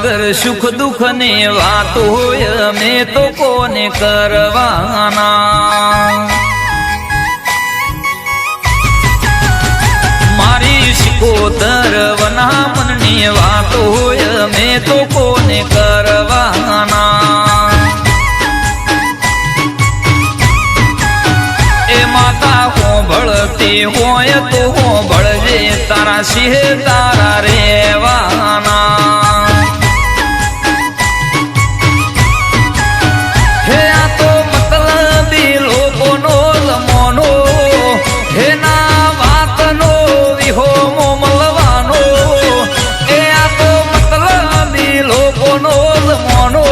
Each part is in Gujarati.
વગર સુખ દુઃખ ને વાત હોય અમે તો કોને કરવાના મારી શિકોતર વના મનની વાત હોય અમે તો કોને કરવાના એ માતા હોંભળતી હોય તો હોંભળજે તારા સિંહ તારા રેવાના હે આ તો મતલબી લોકોનો જમાનો હે ના વાતનો વિહોમો મળવાનો એ આ તો મતલબી લોકોનો જમાનો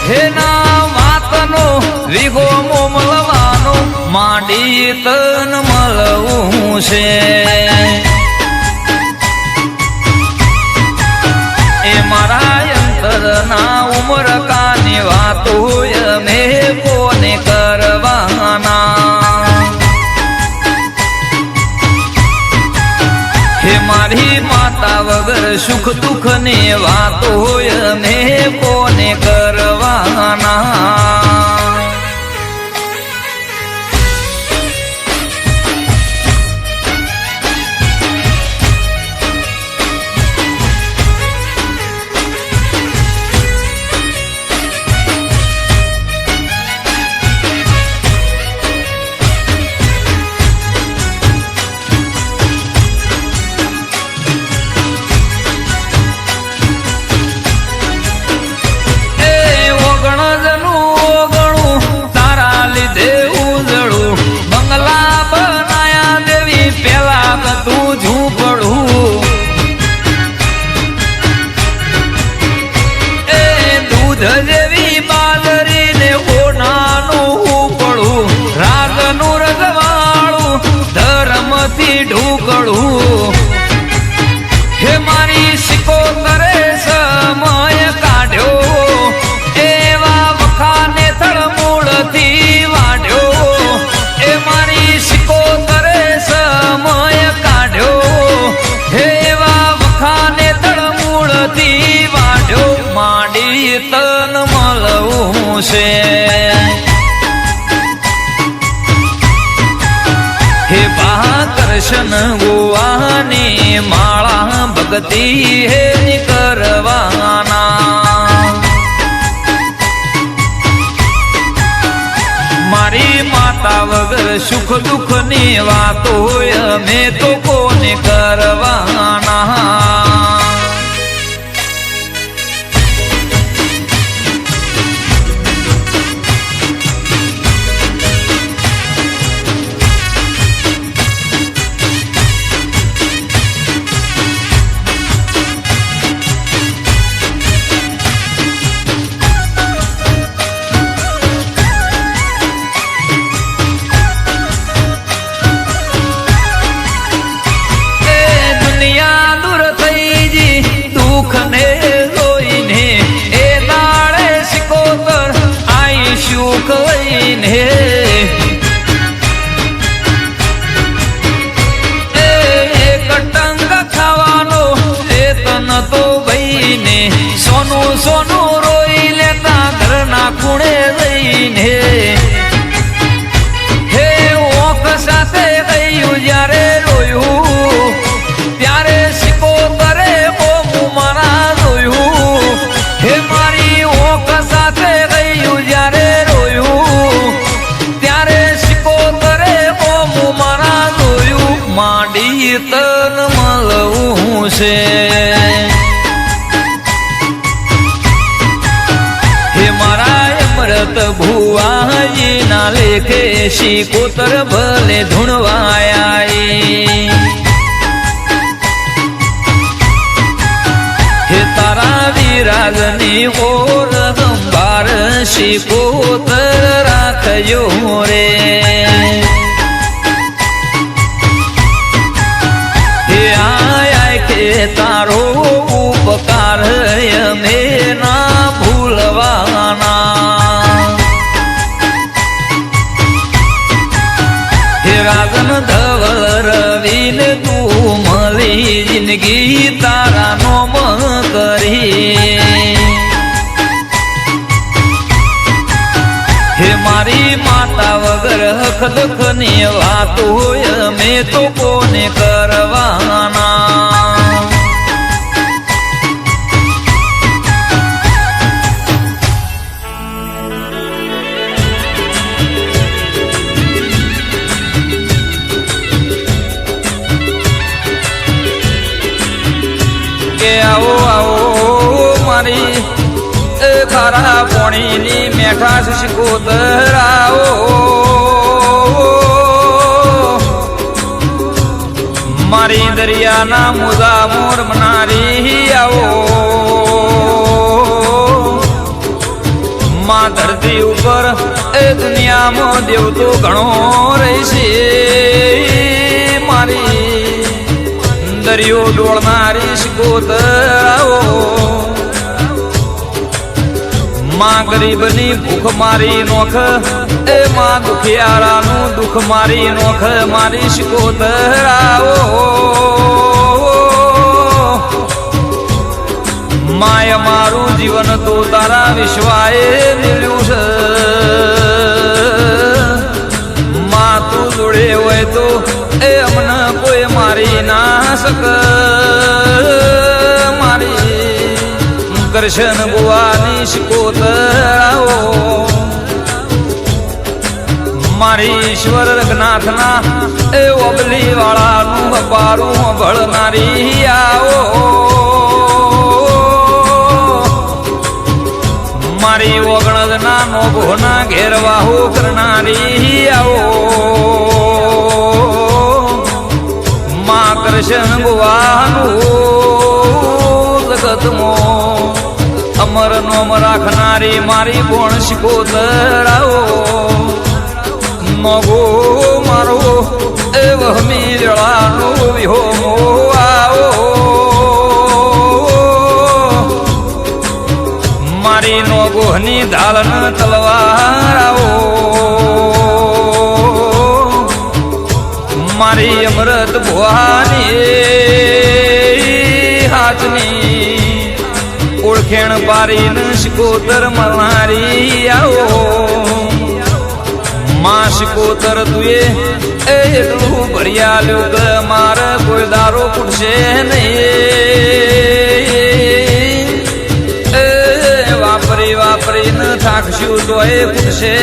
હે ના વાતનો વિહોમો મળવાનો માંડી તન મળવું છે એ મારા અંતરના ઉમર કાની વાત હોય મેં કોને કરવાના હે મારી માતા વગર સુખ દુઃખ ને વાત હોય મેં કોને કરવાના જેવી બાદરી ને હોનાનું ઉપડું રાગનું રજવાળું ધર્મથી ઢુકડું હે મારી શિકોતરે સમય કાઢ્યો એવા વખાને થળમૂળથી વાઢ્યો એ મારી શિકોતરે સમય કાઢ્યો એવા વખાને થળમૂળથી વાઢ્યો માંડી તન મળવું છે હે ભાકર્ષણ ગોવાની માળા ભક્તિ હે કરવાના મારી માતા વગર સુખ દુઃખ ની વાત હોય અમે તો કોને કરવાના સોનું સોનું રોઈ લેતા ઘરના ખૂણે જઈને હે ઓખ સાથે ગયું જ્યારે રોયું ત્યારે શિકોતરે ઓમું મારા જોયું હે મારી ઓખ સાથે ગયું જ્યારે રોયું ત્યારે શિકોતરે ઓમું મારા જોયું માંડી તન મળવું છે ભુવાજી ના લેખે શિકોતર ભલે ધૂણવાયા હે તારા વિરાગની ઓર ગંભાર શિકોતર રાખજો રે હે આય કે તારો ઉપકાર અમે ના ભૂલવાના રાજન ધવલ રવિને તું મળી જિંદગી તારા નોમ કરી હે મારી માતા વગર હક દુઃખ ની વાત હોય મેં તો કોને કરવાના કે આવો આવો મારી ખારા પોણીની મેઠાશ શિકોતર આવો મારી દરિયાના મોજા મોર મનારી આવો માં ધરતી ઉપર એ દુનિયામાં દેવ તો ઘણો રહેશે મારી દરિયો ડોળનારી શિકોતર આવો માં ગરીબની ભૂખ મારી નોખ એ માં દુખિયારાનું દુઃખ મારી નોખ મારી શિકોતર આવો માય મારું જીવન તો તારા વિશ્વાએ મેળ્યું છે માં તું જોડે હોય તો એ અમને કોઈ મારી ના શક મારી કૃષ્ણ બુવાની શિકોતર આવો મારી ઈશ્વર રઘનાથના એ ઓબલી વાળાનું અપારું ભળનારી આવો મારી ઓગણદના નોભોના ઘેરવાહો કરનારી આવો માં કૃષ્ણ બુવાનું જગતમાં અમર નોમ રાખનારી મારી કોણ શિકોતર આવો નોગો મારો એ વહમી જળાનો વિહોમો આવો મારી નોગોની ધાલન તલવાર આવો મારી અમૃત ભુવાની હાથની ઓળખેણ પારીને શિકોતર મળનારી આવો માં શિકોતર તુએ એટલું ભર્યાલ્યું કે મારે કોઈ દારો પૂછશે નહીં વાપરી વાપરીને થાકશું તો એ પૂછશે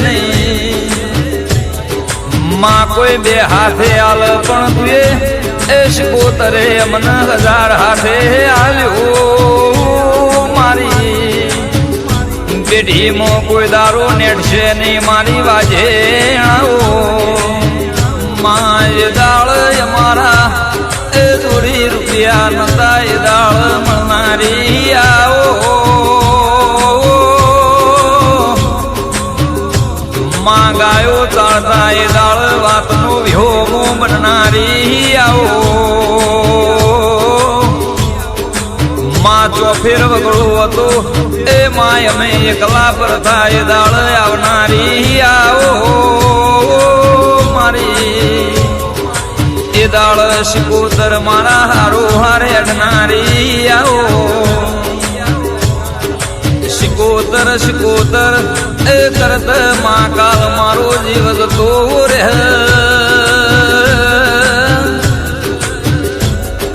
નહીં માં કોઈ બે હાથે આલ પણ તુએ એ શિકોતરે અમને 1000 હાથે આલ્યો મારી પેઢીમાં કોઈ દારો નેટશે નહીં મારી વાજે આવો માં એ દાળ અમારા એ થોડી રૂપિયા નતા એ દાળ મળનારી આવો માં ગાયો ચાળતા એ દાળ વાતનો વિહોમો બનનારી આવો માં ચોફેર વગળો હતો એ માય અમે એકલા પરતા એ દાળ આવનારી આવો મારી એ દાળ શિકોતર મારા હારો હારે અડનારી આવો શિકોતર શિકોતર એ કરત માં કાલ મારો જીવ જતો રહે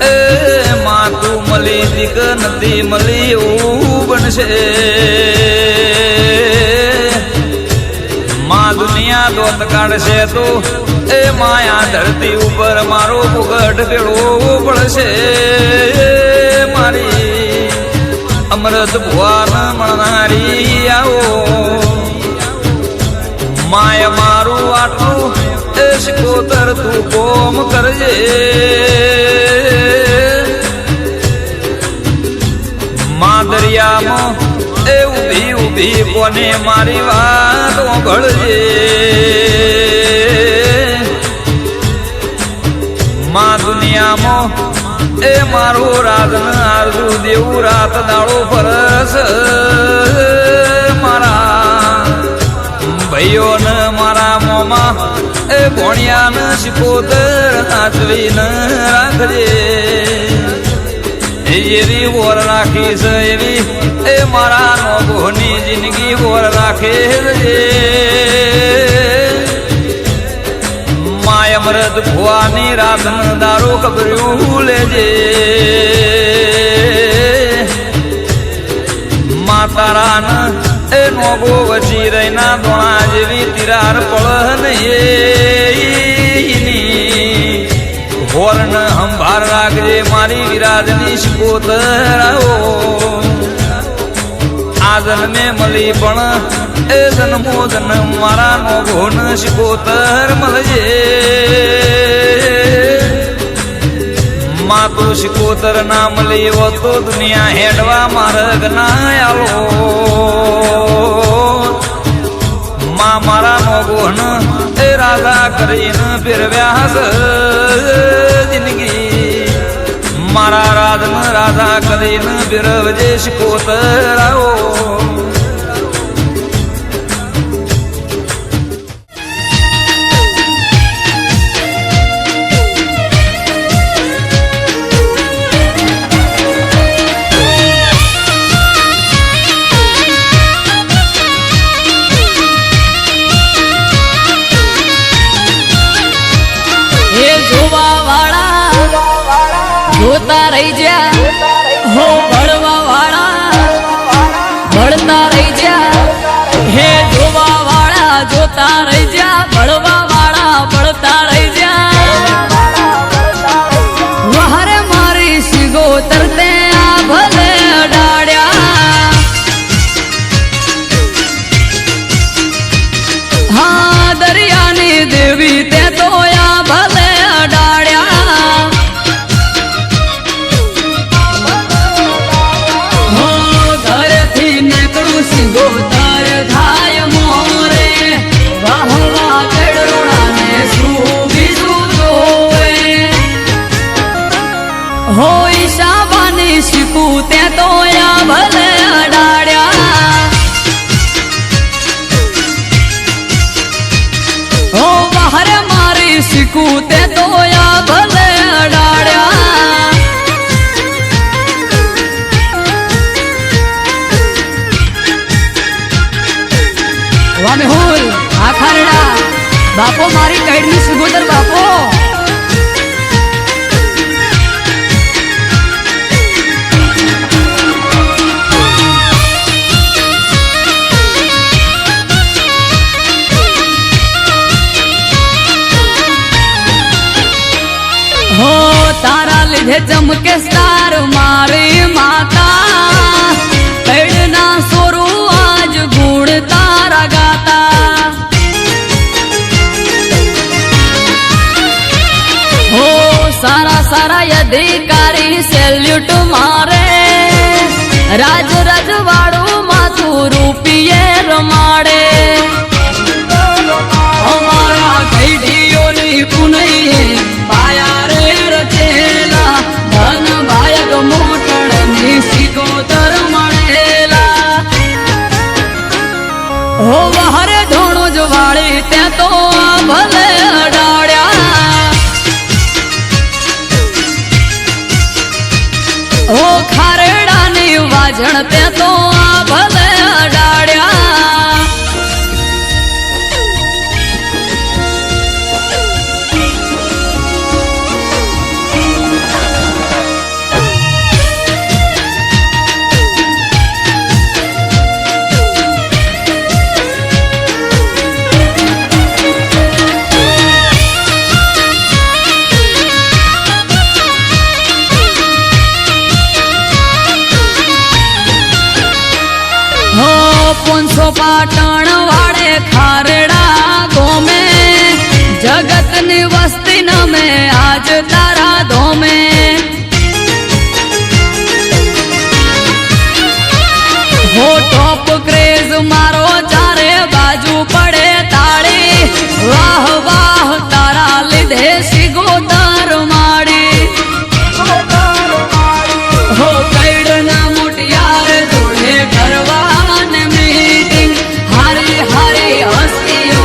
એ માં તું મળી દીક નથી મળી એવું બનશે માં દુનિયા દોત કાઢશે તો એ માયા ધરતી ઉપર મારો ફુગટ ભેળવો પડશે મારી અમૃત ભુવાન મળનારી આવો માય મારું આટલું એ શિકોતર તું કોમ કરજે માં દરિયામાં એ ઊભી ઊભી કોને મારી વાત ઓગળજે માં દુનિયામાં એ મારો રાધન આરજુ દેવું રાત દાડો ફરસ મારા ભાઈઓને મારા મોમાં એ ભોણિયાને શિકોતર સાચવીને રાખજે એવી વોર રાખી છે એવી એ મારા નોગોની જિંદગી વોર રાખે માય અમૃત ભુવાની રાતન દારૂ કબર્યું લેજે માતારાન એ નોગો વચી રહીના દોણા જેવી તિરાર પળ નહીં હોર્ન સંભાર રાખજે મારી વિરાજની શિકોતરાઓ આ જન્મે મળી પણ એ જન્મો જન્મ મારા નોગોન શિકોતર મળજે માં તો શિકોતર ના મળી એવો તો દુનિયા હેડવા માર્ગ ના આલો માં મારા નોગોન એ રાધા કરીને ફેરવ્યા જિંદગી મારા રાધન રાધા કરીને ફેરવજે શિકોતરાઓ જોતા રહી જા હો ભળવા વાળા ભળતા રહી જા હે જોવા વાળા જોતા રહી જા ભળવા વાળા ભળતા રહી જા વહારે મારી શિકોતર તે આ ભલે અડાડ્યા હા દરિયાની દેવી તે તો આ ભલે અડાડ્યા શિકોતર થાય મોરે વાહવા ચડોળાને શું બીજું જોવે હો ઈશાબાની શીકુ તે તો આ ભલે અડાડ્યા હો બહારે મારી શીકુ તે તો આ ભલે અડાડ્યા વામે હોલ આ ખારડા બાપો મારી કઈડની શિકોતર બાપો હો તારા લીધે ચમકે સ્ટાર મારી માતા કઈડના સોરું આજ ગુણ તારા ગાતા હો સારા સારા અધિકારી સેલ્યુટ મારે રાજ રજવાડું માથું રૂપિયે રમાડે અમારા કઈડીઓની પુનૈયે પાયા રે રચેલા ધન ભાયક મોટણની શિકોતર મળેલા હો વહારે ધોણો જ વાળી ત્યાં તો ભલે અડાડ્યા હો ખારેડાની વાજણ ત્યાં તો ભલે અડાડ્યા પોનસો પાટણ વાડે ખારડા ગોમે જગતની વસ્તી નમે આજ તારા ધોમે હો ટોપ ક્રેઝ મારો ચારે બાજુ પડે તાળી વાહ વાહ તારા લીધે શિકોતર માડી હો કઈડના મોટિયાર જોડે કરવા હસ્તીઓ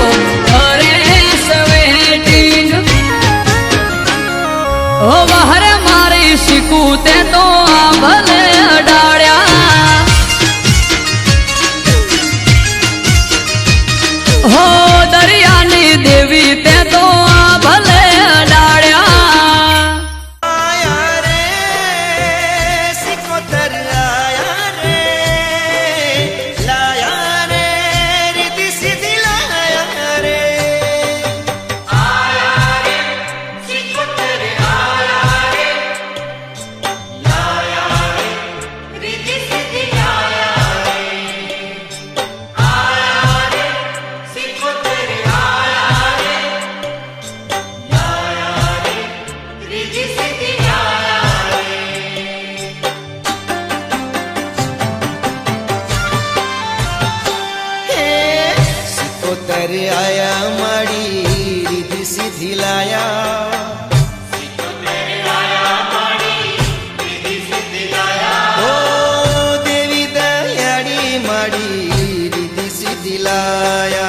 माड़ी रिद्धि सिद्धि लाया ओ देवी दयाड़ी माड़ी रिद्धि सिद्धि लाया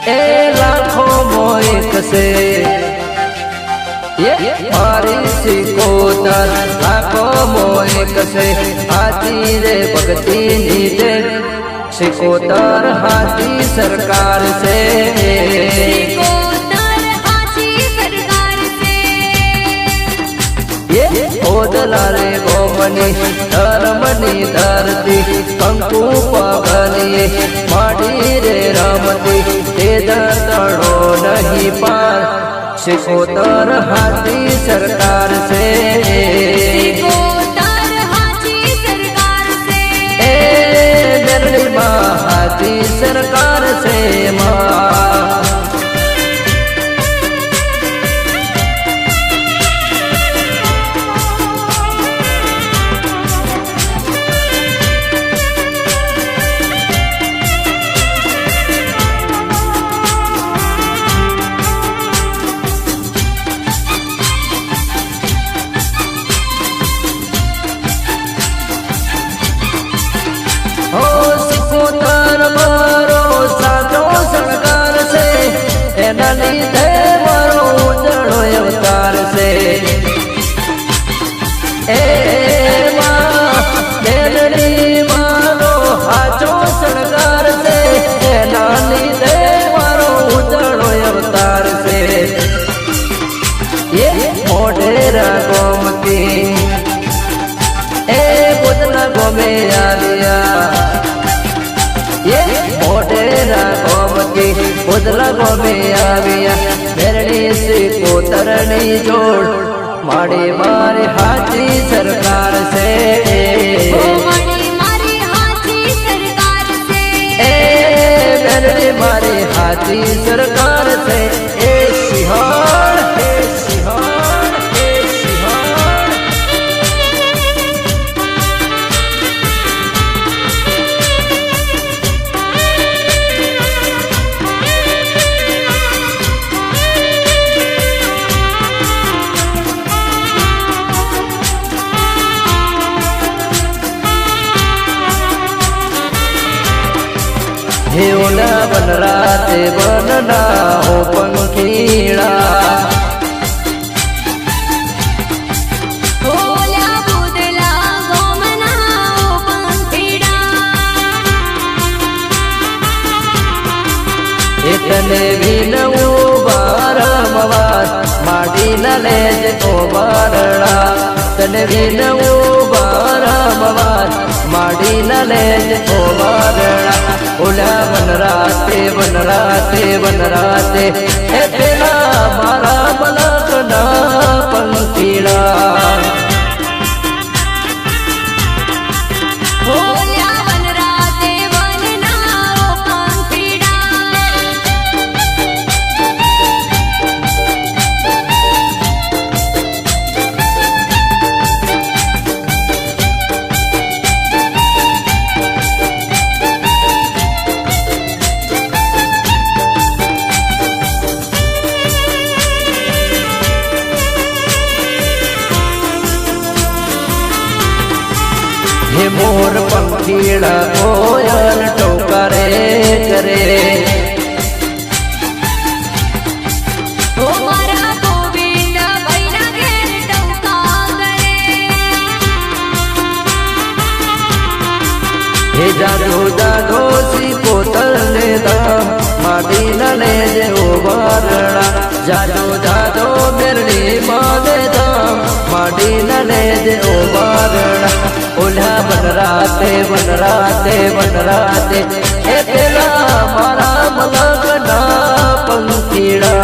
ए लाखों मोए कसे ये मारी सिकोतर लाखों मोए कसे हाथी रे भक्ति नीते सिकोतर हाथी सरकार से ओदला रे गोमनी धर्मनी धरती कंकु पगली माड़ी रे रमती तेज तड़ो नहीं पार सिकोतर हाथी सरकार से मेरी माँ हाथी सरकार से माँ લીધે મારો ઉજળો અવતાર છે એ મેલડી મારો હાચો શણગાર છે એના લીધે મારો ઉજળો અવતાર છે એ મોઢેરા ગોમતી એ બુધના ગોમે આવ્યા ये मोटेरा गोमती बुदला गोमे आविया मेरणी से कोतरनी जोड़ माड़ी मारे हाथी सरकार से मेरणी मारे हाथी सरकार से ए सिहार ए सिहार ए सिहार हे ओला बन राते बनना हो पंखीड़ा इतने भी नवो बारमवार माटी न लेज को बारड़ा तने भी नवो बारमवार माटी न लेज को बारड़ा ओला बन राते ए तेरा मारा मलक ना पंखीड़ा हे मोर पंखीड़ा कोयल टोकरे करे हे जादो जादो सी कोतल ने दाम माटी न ले जे उबारड़ा जादो जादो मेरनी माने दाम माटी न ले जे उबारड़ा ओला बन राते ए तेरा मारा मलक ना पंखीड़ा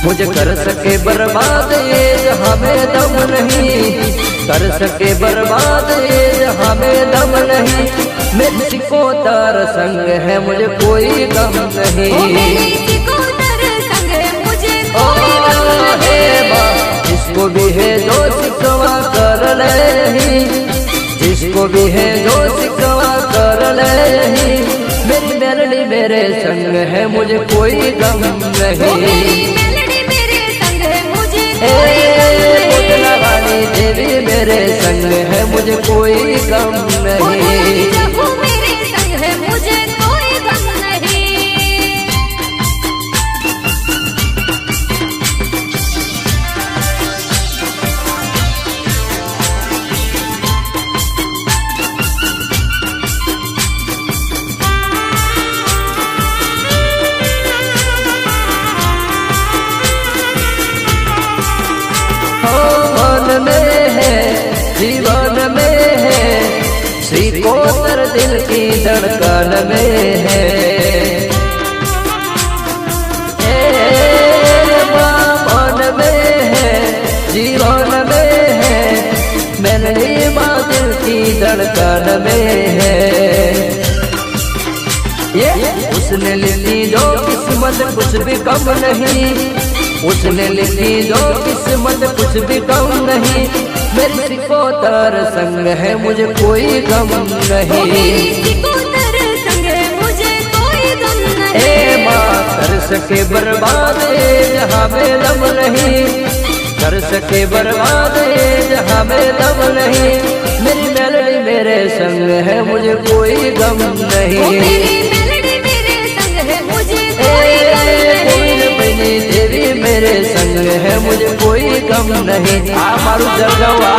मुझे कर सके बर्बाद ये जहाँ में दम नहीं, कर सके बर्बाद ये जहाँ में दम नहीं। मेरे सिकोतर संग है मुझे कोई गम नहीं। जिसको भी है जो सिकवा कर ले, जिसको भी है जो सिकवा कर ले। मेरी मेलडी मेरे संग है मुझे कोई गम नहीं। वाली देवी मेरे संग है मुझे कोई गम नहीं। जीवन में है सिकोतर दिल की धड़कन में है। मन में है जीवन में है, मेरी माँ दिल की धड़कन में है। ये उसने लिखी जो किस्मत कुछ भी कम नहीं, उसने लिखी जो किस्मत कुछ भी कम नहीं। मेरी सिकोतर संग है मुझे कोई गम नहीं। ए माँ कर सके बर्बाद जहाँ में दम नहीं, कर सके बर्बाद जहाँ में दम नहीं। मेरी मेलडी मेरे संग है मुझे कोई गम नहीं। देवी मेरे संग है मुझे कोई गम नहीं। मारू जगवा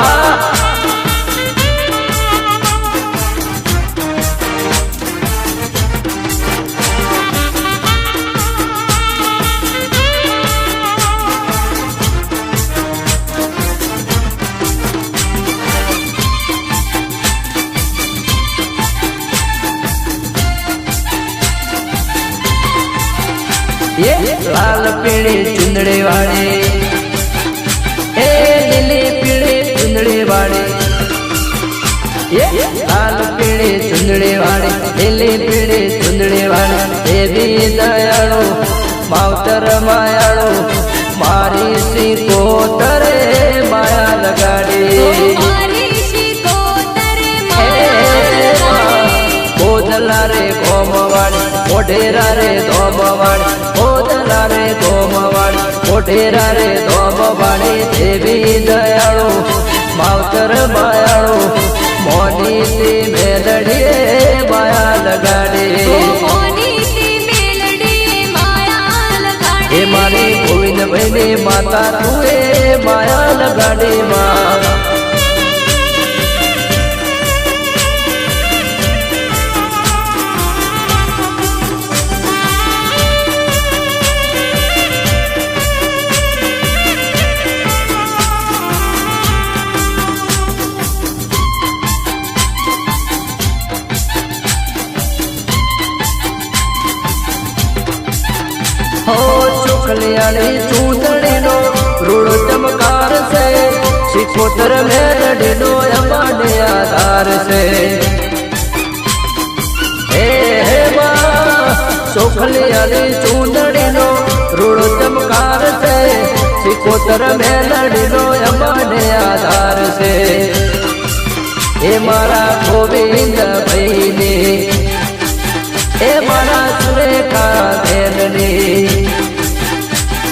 ये लाल पीड़े चुंदड़े वाले, ए नीले पीड़े चुंदड़े वाले। ये लाल पीड़े चुंदड़े वाले, नीले पीड़े चुंदड़े वाले। देवी दयाळो मावतर मायाळो, मारी सिकोतर माया लगाड़ी। बोधला रे गोमवाड़ी, ओढेरा रे धोमवाड़ी, ओधला रे गोमवाड़ी, ओढेरा रे धोमवाड़ी। देवी दयाळो मावतर मायाळो, मोनी सी मेलडी माया लगाड़ी। हे मारी गोविंद बहनी माता तुए माया लगाड़ी माँ। हो चोखलियाली चूतड़ी नो रूड़ चमकार से, सिकोतर मेलडी नो अमाने आधार से। हे माँ चोखलियाली चूतड़ी नो रूड़ चमकार से, सिकोतर मेलडी नो अमाने आधार से। हे मारा गोविंद भैनी, ए मारा सुरेखा बेननी।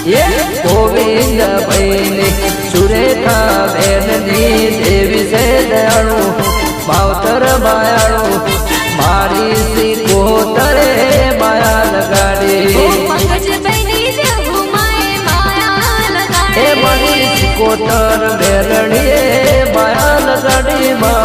ये गोविंद बहनी सुरेखा बेननी। देवी से दयाळु मावतर मायाळु, मारी सिकोतर माया लगाड़ी। ए मारी सिकोतर बेननी माया लगाड़ी माँ।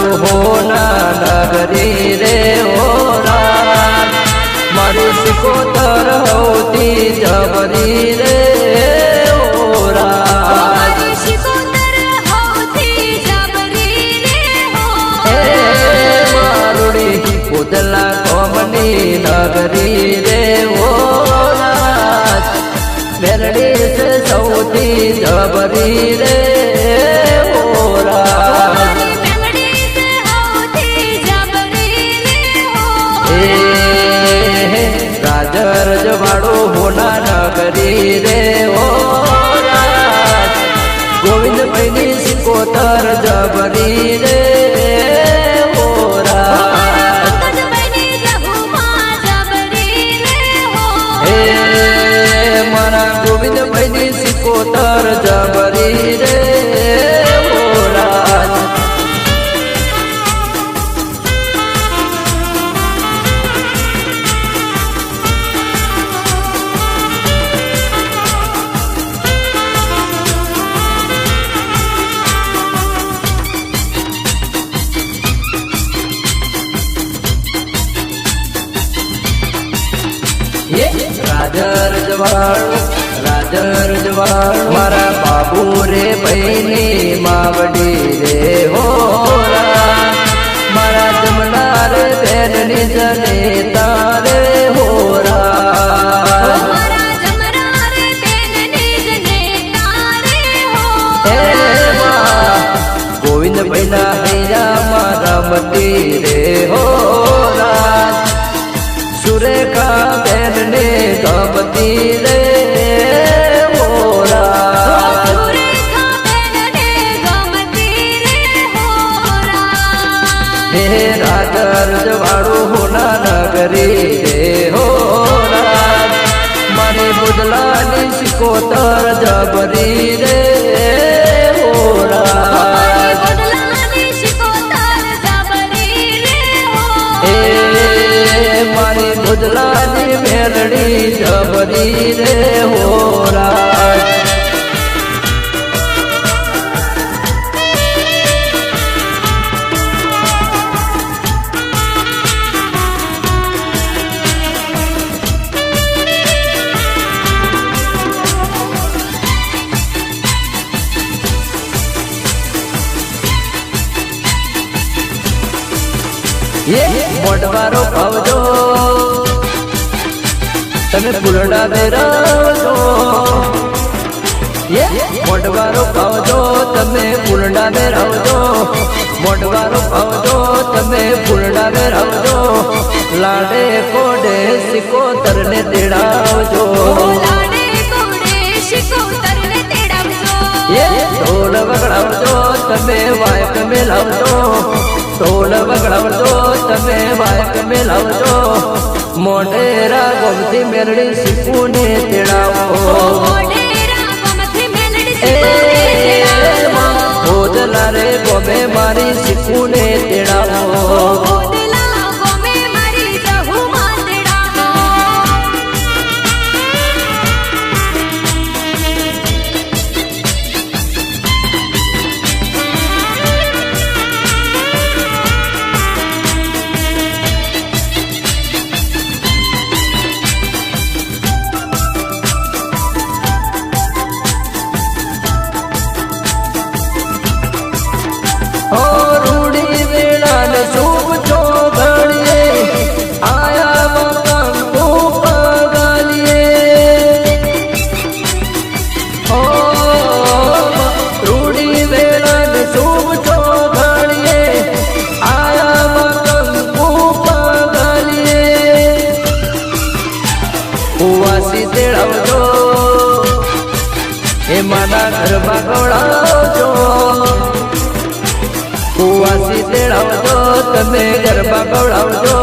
મારું હોના નગરી રે હોરા મારી સિકોતર હોતી જબરી રે ઉદલા કોમની નગરી રે ઓરાજ મેરડી છે સૌથી જબરી રે ઓરાજ રાજર જવાડો હોના નગરી રે ઓરાજ ગોવિંદભાઈની સિકોતર જબરી રે ગોવિંદભાઈની સિકોતર જબરી રે ઓરાજ રાજર જવાળ મારા બાબુ રે ભાઈની માવડી રે હોરા મારા જમનાર બેનની જને તારે હોરા ગોવિંદભાઈ ના હૈયા મારા મતી રે હોરા સુરેખા બેનને ગમતી રે રાજર જવાડું હોના નગરી રે હોરા મારી બુદલાની સિકોતર જબરી રે મારી બુદલાની મેરડી જબરી રે હોરા મોઢવારો પાવજો તમે ફૂલડા બેરાવજો મોઢવારો પાવજો તમે ફૂલડા બેરાવજો મોઢવારો પાવજો તમે ફૂલડા બેરાવજો લાડે કોડે સિકોતર ને તેડાવજો ઢોલ વગડાવજો તમે વાયક મેલાવજો ઢોલ વગડાવજો તમે વાયક મેલાવજો મોઢેરા ગોમતી મેરડી સિકુને તેડાવો ઓદલા રે ગોમે મારી સિકુને તેડાવો મારા ઘરમાં ગવડાવજો કુવાસી તેડાવજો તમે ગરબા ગવડાવજો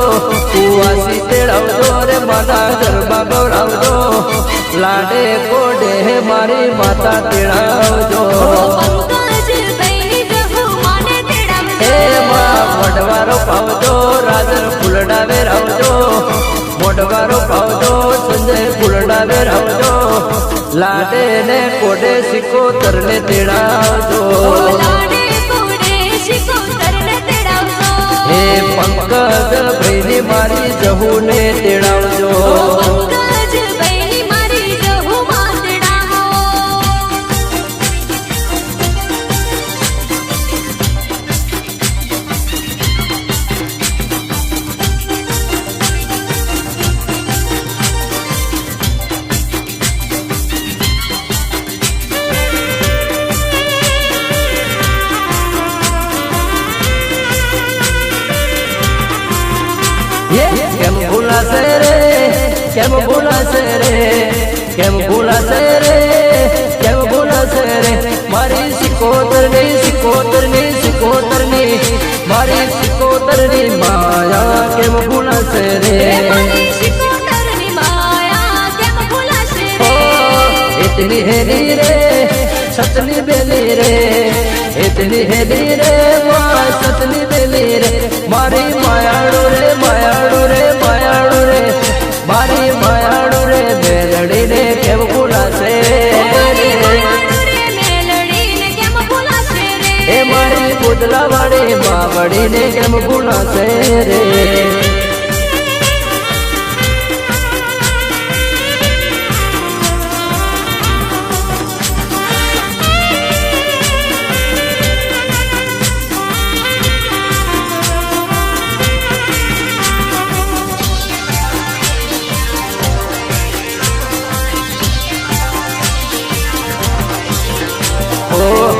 કુવાસી તેડાવજો રે મારા ગરબા ગવડાવજો લાડે કોડે મારી માતા તેડાવજો મોઢવારો પાવજો રાજર ફૂલડા વેરાવજો મોઢવારો પાવજો સંજય ફૂલડા વેરાવજો લાડે ને કોડે સિકોતર ને તેડાવજો લાડે કોડે સિકોતર ને તેડાવજો પંકજ ભાઈની મારી જહુને તેડાવજો પંકજભાઈની મારી જહુમાં તેડાવો. કેમ ભૂલાશે રે કેમ ભૂલાશે રે કેમ ભૂલાશે રે કેમ ભૂલાશે રે મારી સિકોતરની સિકોતરની સિકોતરની મારી સિકોતરની માયા કેમ ભૂલાશે રે મારી શિકોતરની માયા કેમ ભૂલાશે રે. इतनी हेली रे सतनी बेली रे इतनी हेली रे माँ सतनी बेली रे मारी मायाड़ू रे मायाड़ू रे मायाड़ू रे मारी मायाड़ू रे मेलड़ी रे केम भूलाશે रे મેલડીને કેમ ભૂલાશે રે. ए मारी बुदला वाड़ी मावड़ी ने केम भूलाશે रे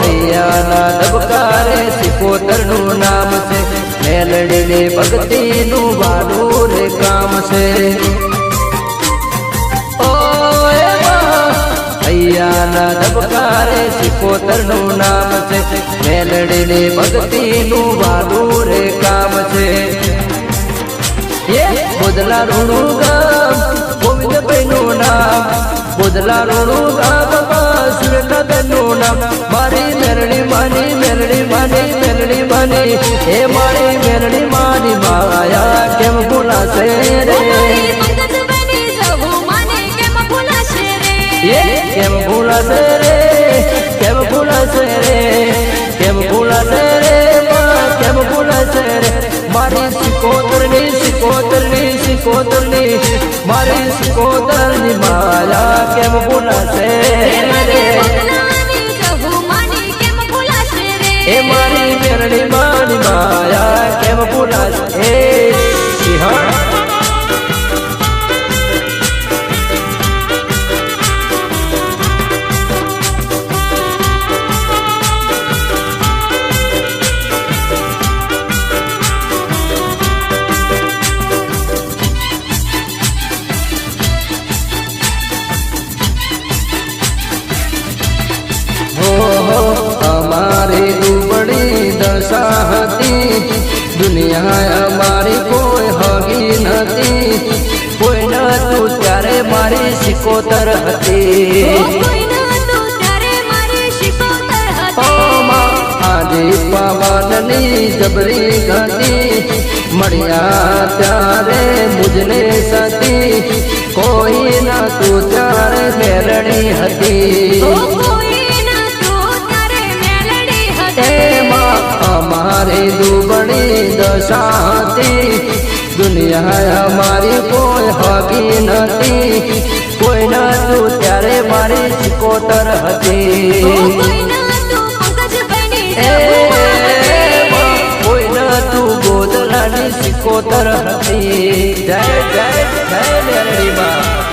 હૈયાના ધબકારે સિકોતરનું નામ છે મેલડીની ભક્તિનું વાડું રે કામ છે ઓ હૈયાના ધબકારે સિકોતરનું નામ છે મેલડીની ભક્તિનું વાડું રે કામ છે બુદલા રૂણું ગામ ગોવિંદભાઈનું નામ બુદલા રૂણું ગામ સુરેન્દ્રબેનનું નામ મારી મેલડી માની મેલડી માની મેલડી માની હે મારી મેલડી માની માયા કેમ ભૂલાશે રે પંકજભાઈની જહુમાને કેમ ભૂલાશે રે. કેમ ભૂલાશે રે કેમ ભૂલાશે રે કેમ ભૂલાશે રે કેમ ભૂલાશે રે મારી સિકોતરની સિકોતરની સિકોતરની મારી સિકોતરની માયા કેમ ભૂલાશે રે પંકજની જહુમાને કેમ ભૂલાશે રે. એ મારી મેલડી માની માયા કેમ ભૂલાશે સિંહણ અમારી દુબળી દશા હતી દુનિયા અમારી કોઈ હગી નથી કોઈ નતું ત્યારે મારી સિકોતર હતી કોઈ નહોતું ત્યારે મારી શિકોતર હતી. આદિ પવનની જબરી ગતિ મળ્યા ત્યારે મુજને સતી કોઈ નતું ત્યારે મેલડી હતી કોઈ નહોતું ત્યારે મેલડી હતી. એમાં અમારી દુબળી દશા હતી દુનિયા અમારી કોઈ હગી નથી કોઈ નતું ત્યારે મારી સિકોતર હતી કોઈ નહોતું પંકજભાઈની જહુમાને. કોઈ નતું ગોદલાની સિકોતર હતી જય જય જય મેલડી માં